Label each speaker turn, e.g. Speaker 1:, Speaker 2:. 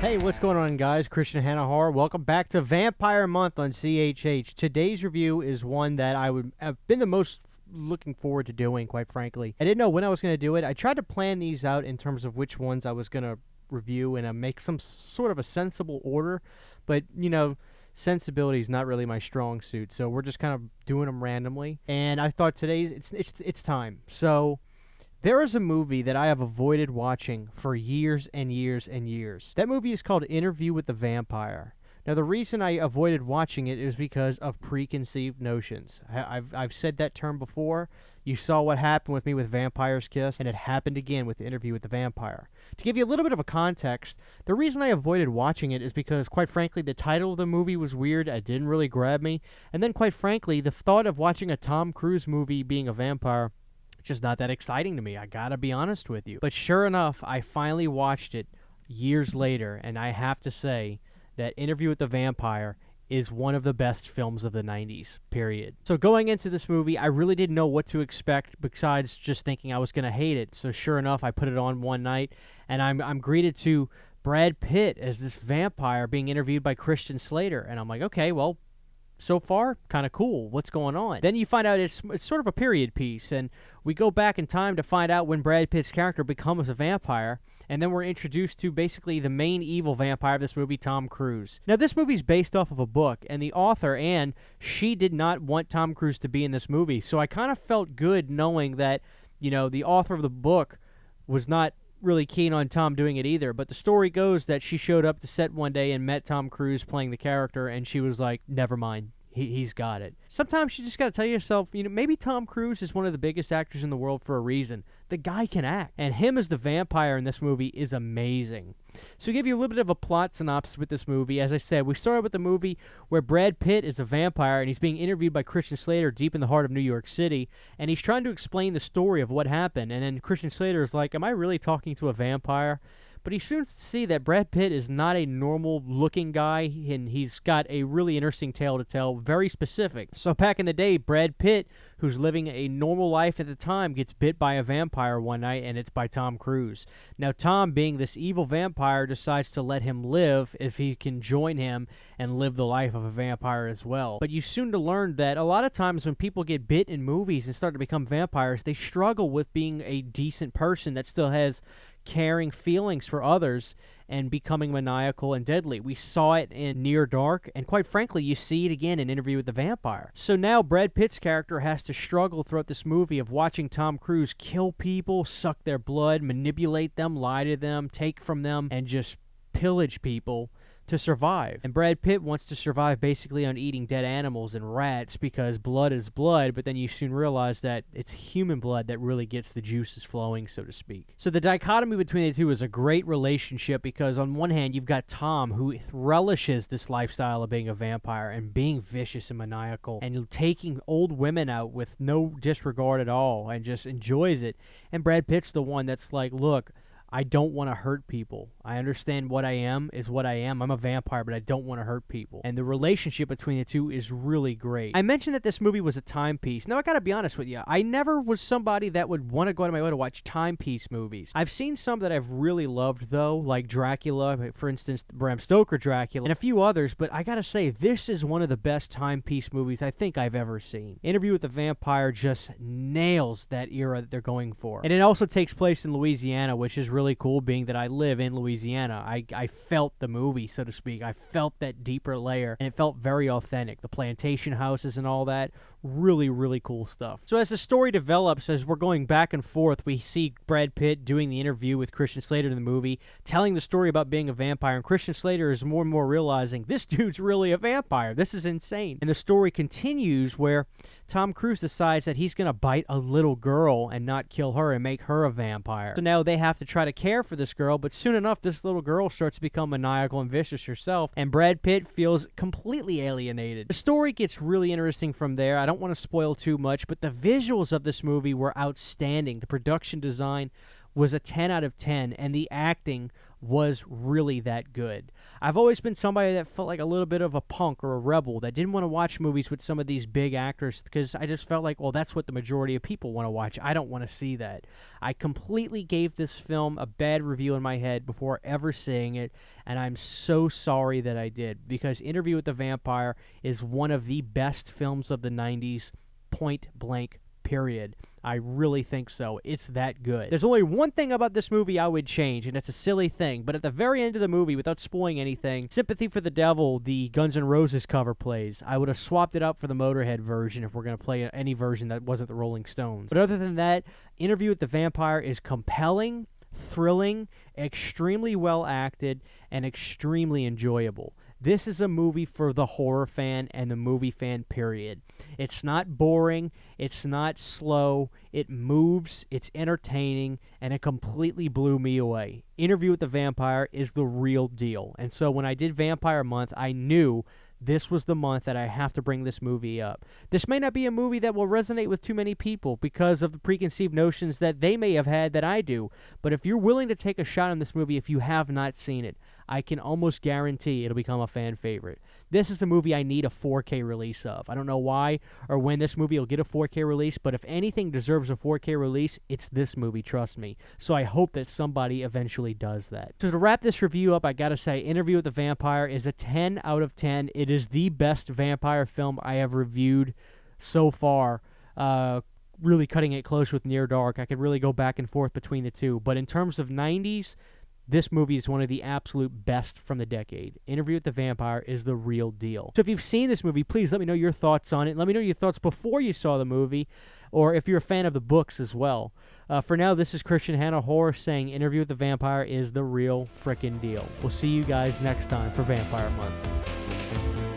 Speaker 1: Hey, what's going on, guys? Christian Hannahar. Welcome back to Vampire Month on CHH. Today's review is one that I would have been the most looking forward to doing, quite frankly. I didn't know when I was going to do it. I tried to plan these out in terms of which ones I was going to review and make some sort of a sensible order, but, you know, sensibility is not really my strong suit, so we're just kind of doing them randomly. And I thought today's it's time. So there is a movie that I have avoided watching for years and years and years. That movie is called Interview with the Vampire. Now, the reason I avoided watching it is because of preconceived notions. I've said that term before. You saw what happened with me with Vampire's Kiss, and it happened again with Interview with the Vampire. To give you a little bit of a context, the reason I avoided watching it is because, quite frankly, the title of the movie was weird. It didn't really grab me. And then, quite frankly, the thought of watching a Tom Cruise movie being a vampire, just not that exciting to me, I gotta be honest with you. But sure enough, I finally watched it years later, and I have to say that Interview with the Vampire is one of the best films of the 90s, period. So going into this movie, I really didn't know what to expect besides just thinking I was gonna hate it. So sure enough, I put it on one night, and I'm greeted to Brad Pitt as this vampire being interviewed by Christian Slater, and I'm like, okay, well, so far, kind of cool. What's going on? Then you find out it's sort of a period piece, and we go back in time to find out when Brad Pitt's character becomes a vampire, and then we're introduced to basically the main evil vampire of this movie, Tom Cruise. Now, this movie's based off of a book, and the author, Anne, she did not want Tom Cruise to be in this movie, so I kind of felt good knowing that, you know, the author of the book was not really keen on Tom doing it either, but the story goes that she showed up to set one day and met Tom Cruise playing the character, and she was like, never mind. He's got it. Sometimes you just got to tell yourself, you know, maybe Tom Cruise is one of the biggest actors in the world for a reason. The guy can act. And him as the vampire in this movie is amazing. So to give you a little bit of a plot synopsis with this movie, as I said, we started with the movie where Brad Pitt is a vampire and he's being interviewed by Christian Slater deep in the heart of New York City, and he's trying to explain the story of what happened. And then Christian Slater is like, am I really talking to a vampire? But he soon sees that Brad Pitt is not a normal-looking guy, and he's got a really interesting tale to tell, very specific. So back in the day, Brad Pitt, who's living a normal life at the time, gets bit by a vampire one night, and it's by Tom Cruise. Now, Tom, being this evil vampire, decides to let him live if he can join him and live the life of a vampire as well. But you soon to learn that a lot of times when people get bit in movies and start to become vampires, they struggle with being a decent person that still has caring feelings for others and becoming maniacal and deadly. We saw it in Near Dark, and quite frankly, you see it again in Interview with the Vampire. So now Brad Pitt's character has to struggle throughout this movie of watching Tom Cruise kill people, suck their blood, manipulate them, lie to them, take from them, and just pillage people to survive. And Brad Pitt wants to survive basically on eating dead animals and rats because blood is blood, but then you soon realize that it's human blood that really gets the juices flowing, so to speak. So the dichotomy between the two is a great relationship because on one hand, you've got Tom who relishes this lifestyle of being a vampire and being vicious and maniacal and taking old women out with no disregard at all and just enjoys it. And Brad Pitt's the one that's like, look, I don't want to hurt people. I understand what I am is what I am. I'm a vampire, but I don't want to hurt people. And the relationship between the two is really great. I mentioned that this movie was a timepiece. Now, I got to be honest with you. I never was somebody that would want to go out of my way to watch timepiece movies. I've seen some that I've really loved, though, like Dracula, for instance, Bram Stoker Dracula, and a few others, but I got to say, this is one of the best timepiece movies I think I've ever seen. Interview with the Vampire just nails that era that they're going for. And it also takes place in Louisiana, which is really cool, being that I live in Louisiana. I felt the movie, so to speak. I felt that deeper layer, and it felt very authentic. The plantation houses and all that, really, really cool stuff. So as the story develops, as we're going back and forth, we see Brad Pitt doing the interview with Christian Slater in the movie, telling the story about being a vampire, and Christian Slater is more and more realizing, this dude's really a vampire. This is insane. And the story continues where Tom Cruise decides that he's going to bite a little girl and not kill her and make her a vampire. So now they have to try to care for this girl, but soon enough, this little girl starts to become maniacal and vicious herself, and Brad Pitt feels completely alienated. The story gets really interesting from there. I don't want to spoil too much, but the visuals of this movie were outstanding. The production design was a 10 out of 10, and the acting was really that good. I've always been somebody that felt like a little bit of a punk or a rebel that didn't want to watch movies with some of these big actors because I just felt like, well, that's what the majority of people want to watch. I don't want to see that. I completely gave this film a bad review in my head before ever seeing it, and I'm so sorry that I did, because Interview with the Vampire is one of the best films of the 90s, point blank, period. I really think so. It's that good. There's only one thing about this movie I would change, and it's a silly thing, but at the very end of the movie, without spoiling anything, Sympathy for the Devil, the Guns N' Roses cover, plays. I would have swapped it up for the Motorhead version if we're going to play any version that wasn't the Rolling Stones. But other than that, Interview with the Vampire is compelling, thrilling, extremely well acted, and extremely enjoyable. This is a movie for the horror fan and the movie fan, period. It's not boring. It's not slow. It moves. It's entertaining. And it completely blew me away. Interview with the Vampire is the real deal. And so when I did Vampire Month, I knew this was the month that I have to bring this movie up. This may not be a movie that will resonate with too many people because of the preconceived notions that they may have had that I do. But if you're willing to take a shot on this movie if you have not seen it, I can almost guarantee it'll become a fan favorite. This is a movie I need a 4K release of. I don't know why or when this movie will get a 4K release, but if anything deserves a 4K release, it's this movie, trust me. So I hope that somebody eventually does that. So to wrap this review up, I gotta say, Interview with the Vampire is a 10 out of 10. It is the best vampire film I have reviewed so far. Really cutting it close with Near Dark. I could really go back and forth between the two. But in terms of 90s, this movie is one of the absolute best from the decade. Interview with the Vampire is the real deal. So if you've seen this movie, please let me know your thoughts on it. Let me know your thoughts before you saw the movie, or if you're a fan of the books as well. For now, this is Christian Hannah Horror saying Interview with the Vampire is the real frickin' deal. We'll see you guys next time for Vampire Month.